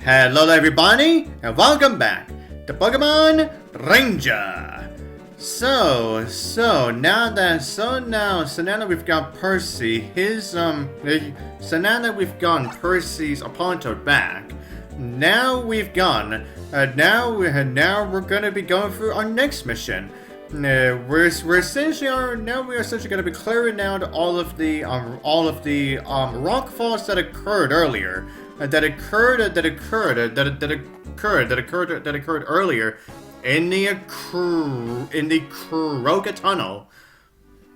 Hello everybody, and welcome back to Pokemon Ranger. So now that we've got Percy, so now that we've gotten Percy's Aponto back, now we're gonna be going through our next mission. We're essentially gonna be clearing out all of the rock falls that occurred earlier. That occurred earlier in the Krokka Tunnel.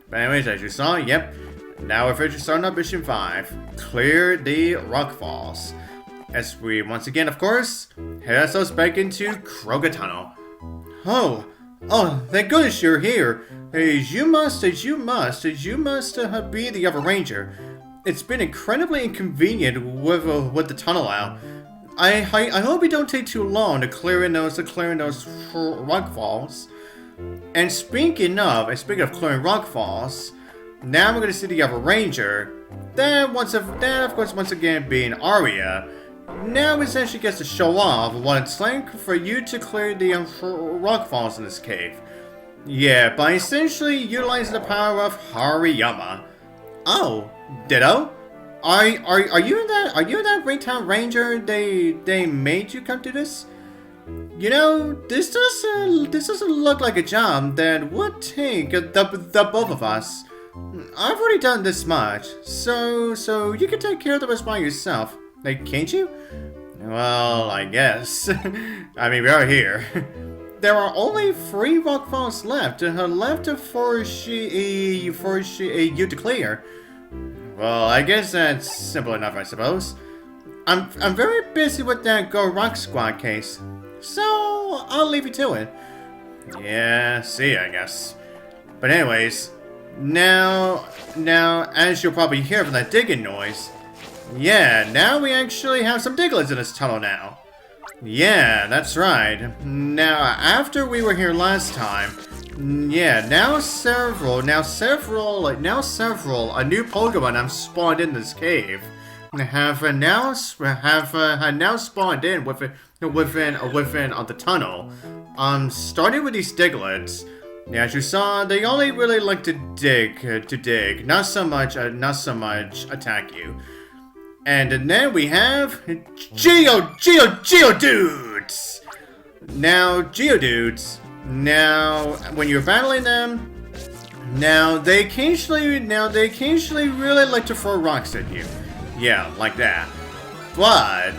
But anyways, as you saw, yep. Now we're officially starting up Mission 5. Clear the rock falls. As we once again, of course, head ourselves back into Krokka Tunnel. Oh, thank goodness you're here. You must be the other ranger. It's been incredibly inconvenient with the tunnel out. I hope it don't take too long to clearing those rock falls. And speaking of clearing rock falls, now we're gonna see the other ranger. Of course once again being Aria. Now essentially gets to show off what it's like for you to clear the rock falls in this cave. Yeah, by essentially utilizing the power of Haryiama. Oh, Ditto? Are you that Ringtown Ranger they made you come to this? You know, this doesn't look like a job that would take the both of us. I've already done this much, so you can take care of the rest by yourself. Like, can't you? Well, I guess. I mean, we are here. There are only 3 rock falls left for you to clear. Well, I guess that's simple enough, I suppose. I'm very busy with that Go Rock Squad case, so I'll leave you to it. Yeah, see, I guess. But anyways, now, as you'll probably hear from that digging noise, yeah, now we actually have some Diglets in this tunnel now. Yeah, that's right. Now, after we were here last time, yeah, now several new Pokemon have spawned in this cave. Have now spawned in within the tunnel. Starting with these Diglets. Yeah, as you saw, they only really like to dig, not so much attack you. And then we have Geodudes. Now Geodudes. Now, when you're battling them, they occasionally really like to throw rocks at you. Yeah, like that. But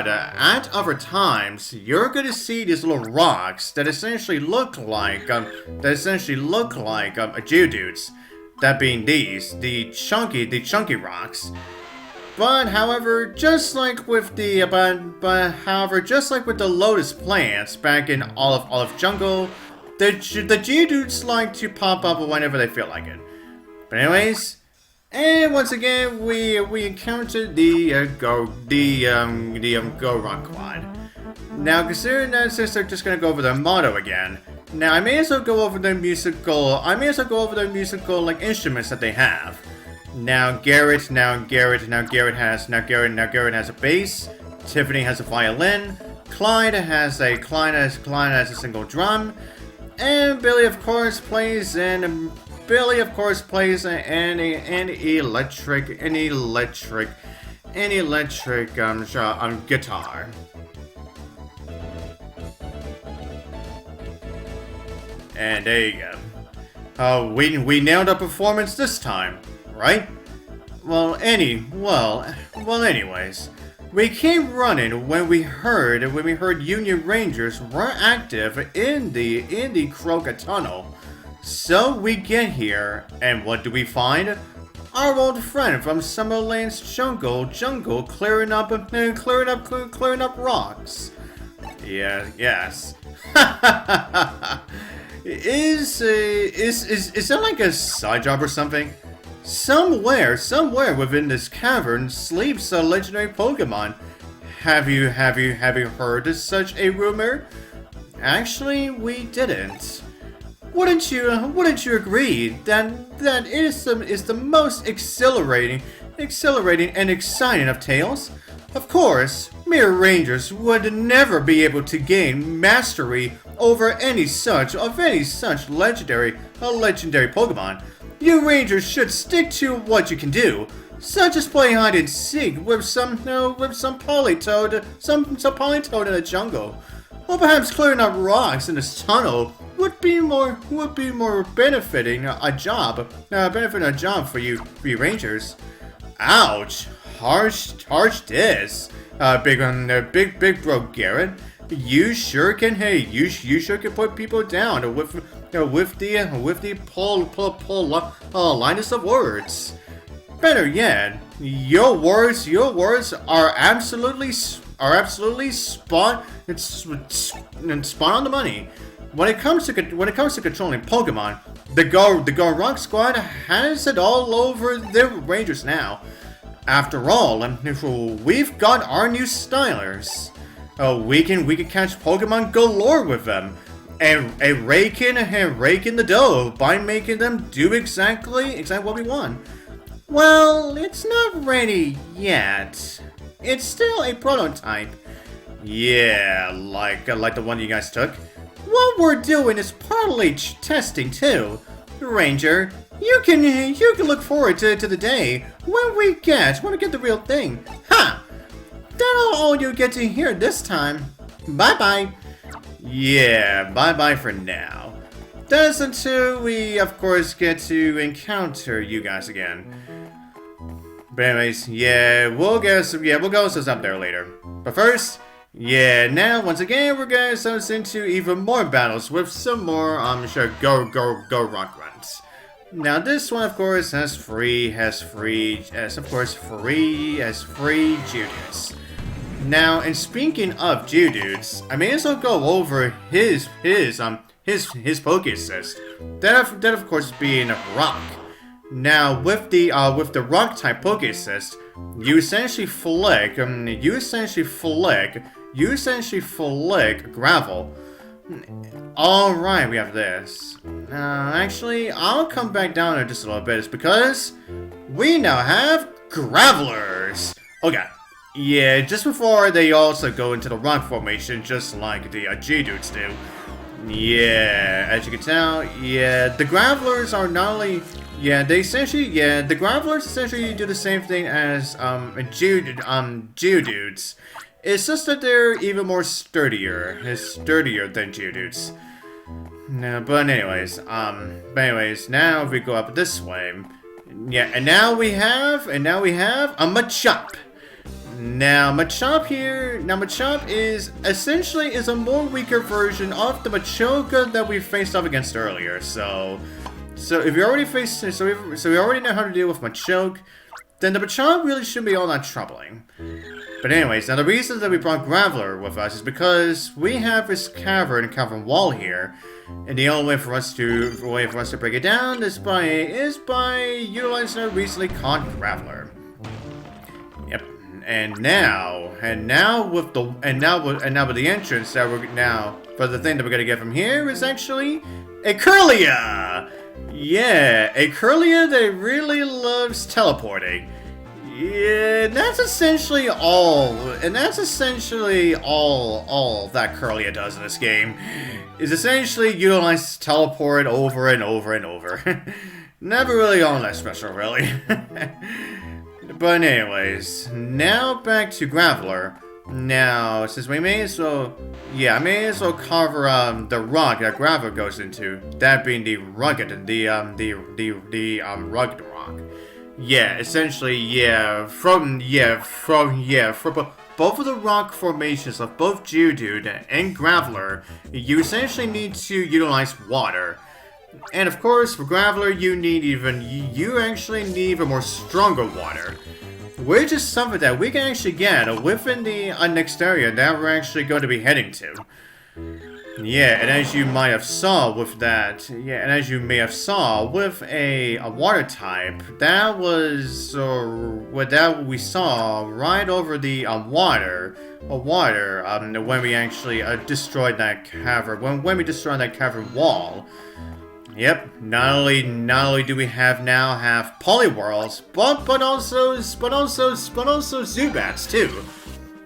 at other times, you're gonna see these little rocks that essentially look like Geodudes. That being the chunky rocks. But however, just like with the lotus plants back in Olive Jungle, the Geodudes like to pop up whenever they feel like it. But anyways, and once again we encountered the Go Rock Quad. Now, considering that since they're just gonna go over their motto again, now I may as well go over their musical like instruments that they have. Now Garrett has a bass. Tiffany has a violin. Clyde has a single drum, and Billy of course plays an electric guitar. And there you go. We nailed our performance this time, right? Well, anyways, we came running when we heard Union Rangers were active in the Krokka Tunnel. So we get here, and what do we find? Our old friend from Summerland's jungle clearing up rocks. Yeah, yes. Is that like a side job or something? Somewhere within this cavern sleeps a legendary Pokemon. Have you heard of such a rumor? Actually, we didn't. Wouldn't you agree that is the most exhilarating exhilarating and exciting of tales. Of course, mere rangers would never be able to gain mastery over any such legendary Pokemon. You rangers should stick to what you can do, such as play hide and seek with some Politoed in the jungle, or perhaps clearing up rocks in this tunnel would be more benefiting a job for you rangers. Ouch! Harsh this. Big bro Garrett. You sure can put people down with the pull linus of words. Better yet, your words are absolutely spot on the money. When it comes to controlling Pokemon, the Go Rock Squad has it all over their rangers now. After all, we've got our new stylers. We can catch Pokemon galore with them, and rake in the dough by making them do exactly what we want. Well, it's not ready yet. It's still a prototype. Yeah, like the one you guys took. What we're doing is partly testing too. Ranger, you can look forward to the day when we get the real thing. Ha! That's all you get to hear this time. Bye-bye. Yeah, bye-bye for now. That's until we, of course, get to encounter you guys again. But anyways, yeah, we'll go up there later. But first, yeah, now once again we're gonna send us into even more battles with some more go rock grunts. Now this one of course has free Geodudes. Now, and speaking of Geodudes, I may as well go over his Pokéassist. That of course being Rock. Now with the Rock type Pokéassist, you essentially flick Gravel. Alright, we have this. Actually, I'll come back down there just a little bit. It's because we now have Gravelers. Okay. Yeah, just before they also go into the rock formation, just like the Geodudes do. Yeah, as you can tell, yeah, the Gravelers are not only... the Gravelers essentially do the same thing as Geodudes. It's just that they're even more sturdier than Geodudes. No, but anyways, now if we go up this way, yeah, and now we have a Machop. Now Machop is essentially a more weaker version of the Machoka that we faced off against earlier. So if you already we already know how to deal with Machoke, then the Machop really shouldn't be all that troubling. But anyways, now the reason that we brought Graveler with us is because we have this cavern wall here, and the only way for us to break it down is by utilizing our recently caught Graveler. Yep. And now with the entrance that but the thing that we're gonna get from here is actually a Kirlia. Yeah, a Kirlia that really loves teleporting. Yeah, that's essentially all that Kirlia does in this game. Is essentially utilize teleport over and over and over. Never really all that special, really. But anyways, now back to Graveler. Now, since I may as well cover the rock that Graveler goes into, that being the rugged rock. Yeah, essentially, from both of the rock formations of both Geodude and Graveler, you essentially need to utilize water. And of course, for Graveler, you actually need even more stronger water. Which is something that we can actually get within the next area that we're actually going to be heading to. Yeah, and as you might have saw with that, with a water type, that was what we saw right over the water, when we actually destroyed that cavern, when we destroyed that cavern wall. Yep. Not only do we have Poliwhirls, but also Zubats too.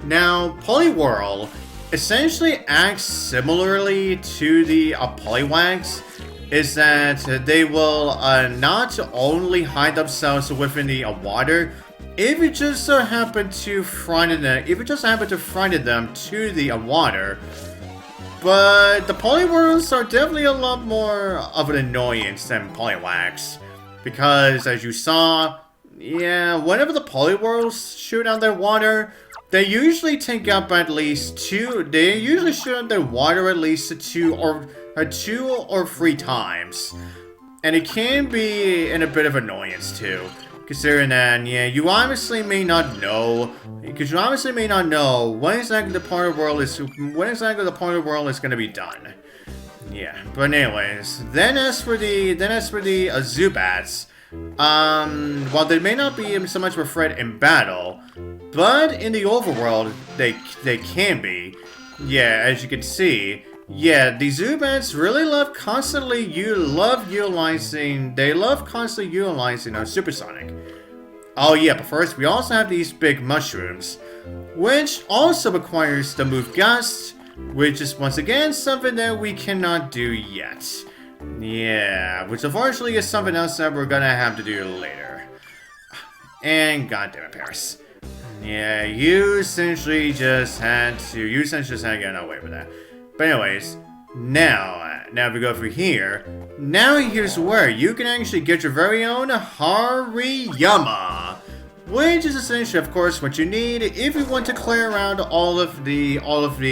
Now, Poliwhirl essentially acts similarly to the Poliwags, is that they will not only hide themselves within the water, if you just so happen to frighten them, to the water. But the Poliwhirls are definitely a lot more of an annoyance than Poliwags, because as you saw, yeah, whenever the Poliwhirls shoot out their water, they usually take up at least two. They usually shoot out their water at least two or 3 times, and it can be a bit of annoyance too. Considering that, yeah, you obviously may not know when exactly the Poliwhirl is going to be done. Yeah, but anyways, then as for the Zubats, while they may not be so much of a threat in battle, but in the overworld they can be. Yeah, as you can see. Yeah, the Zubats really love constantly utilizing Supersonic. Oh yeah, but first we also have these big mushrooms, which also requires the move Gust, which is once again something that we cannot do yet. Yeah, which unfortunately is something else that we're gonna have to do later. And goddamn it, Paris. Yeah, you essentially just had to get away with that. But anyways, now if we go through here, now here's where you can actually get your very own Haryiama, which is essentially, of course, what you need if you want to clear around all of the rockfalls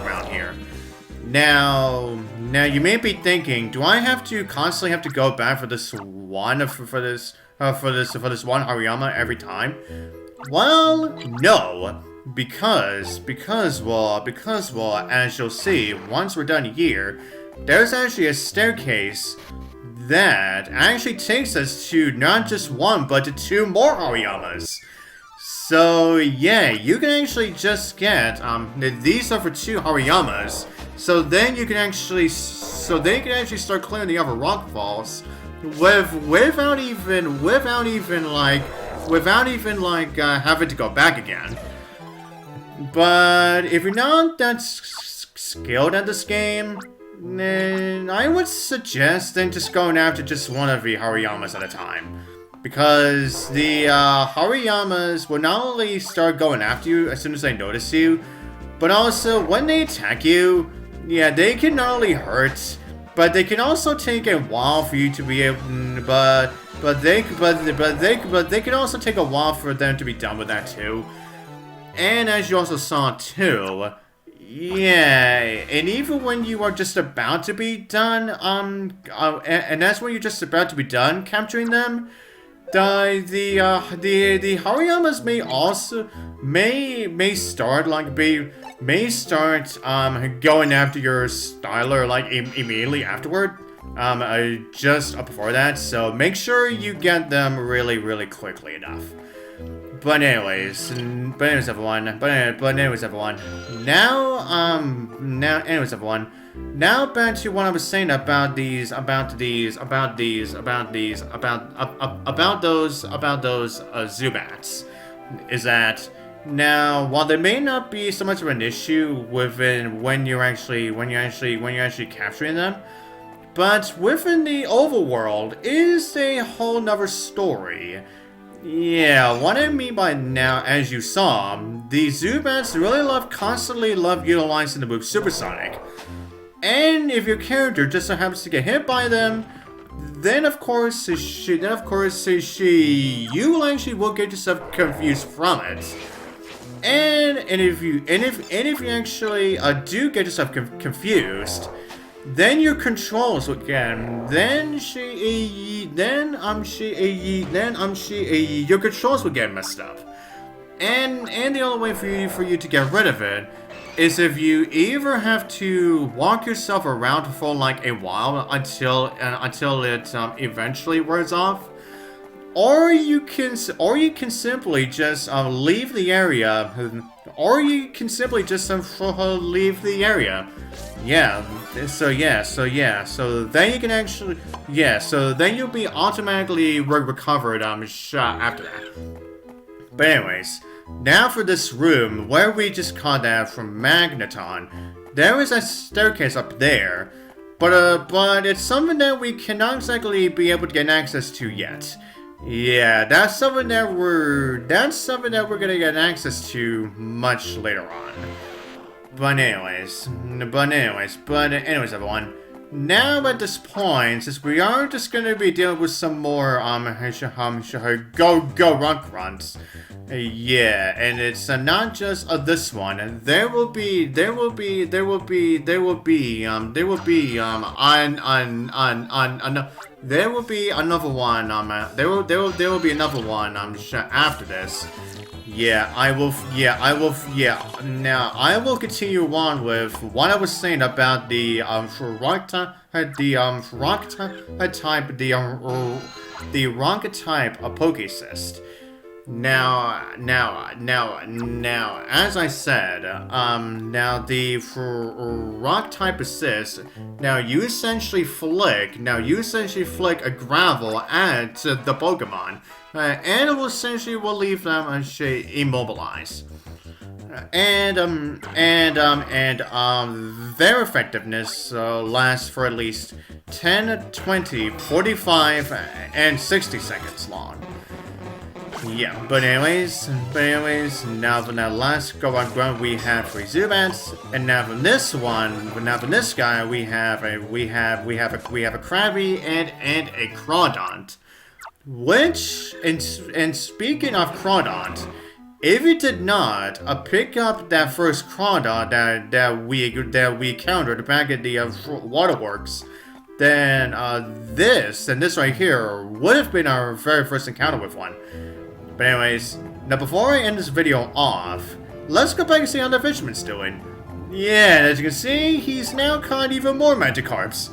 around here. Now you may be thinking, do I have to constantly go back for this one Haryiama every time? Well, no, because as you'll see, once we're done here, there's actually a staircase that actually takes us to not just one, but to 2 more Hariyamas. So yeah, you can actually just get, these are for 2 Hariyamas, so then you can actually start clearing the other rockfalls without even having to go back again. But if you're not that skilled at this game, then I would suggest just going after just one of the Hariyamas at a time. Because the Hariyamas will not only start going after you as soon as they notice you, but also when they attack you, yeah, they can not only hurt, but they can also take a while for you to be able. But they can also take a while for them to be done with that too. And as you also saw too, yeah, and even when you are just about to be done, and that's when you're just about to be done capturing them, the Hariyamas may start going after your styler immediately afterward. Just before that, so make sure you get them really quickly enough. But anyways, everyone. Now back to what I was saying about those Zubats. Is that now, while there may not be so much of an issue when you're actually capturing them, but within the overworld is a whole nother story. Yeah, what I mean by now, as you saw, the Zubats really constantly love utilizing the move Supersonic. And if your character just so happens to get hit by them, then of course you will get yourself confused from it. And if you actually do get yourself confused, then your controls will get your controls will get messed up. And the only way for you to get rid of it is if you either have to walk yourself around for a while until it eventually wears off, or you can simply just leave the area, or you can simply just leave the area. Yeah. So then you can actually, so then you'll be automatically recovered after that. But anyways, now for this room where we just caught that from Magneton. There is a staircase up there, but it's something that we cannot exactly be able to get access to yet. Yeah, that's something that we're gonna get access to much later on. But anyways, everyone. Now at this point, since we are just gonna be dealing with some more go rock grunts. Yeah, and it's not just this one. There will be another one after this. Now I will continue on with what I was saying about the rock type Pokecyst. Now, as I said, now the rock type assist, now you essentially flick a gravel at the Pokemon, and it will essentially leave them immobilized. And their effectiveness lasts for at least 10, 20, 45, and 60 seconds long. Yeah, but anyways, now for that last go-on grunt we have 3 Zubats, and now from this guy we have a Krabby and a Crawdaunt. Which, and speaking of Crawdaunt, if you did not pick up that first Crawdaunt that we encountered back at the waterworks, then this right here would have been our very first encounter with one. But anyways, now before I end this video off, let's go back and see how the fisherman's doing. Yeah, and as you can see, he's now caught even more Magikarps.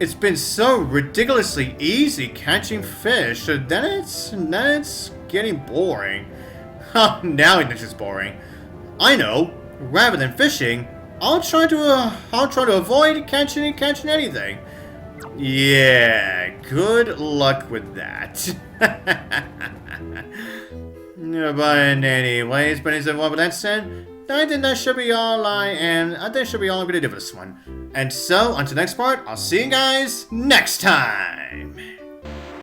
It's been so ridiculously easy catching fish that it's getting boring. Now it's just boring. I know. Rather than fishing, I'll try to avoid catching anything. Yeah, good luck with that. But anyways, with that said, I think that should be all I'm gonna do for this one. And so, on to the next part, I'll see you guys next time!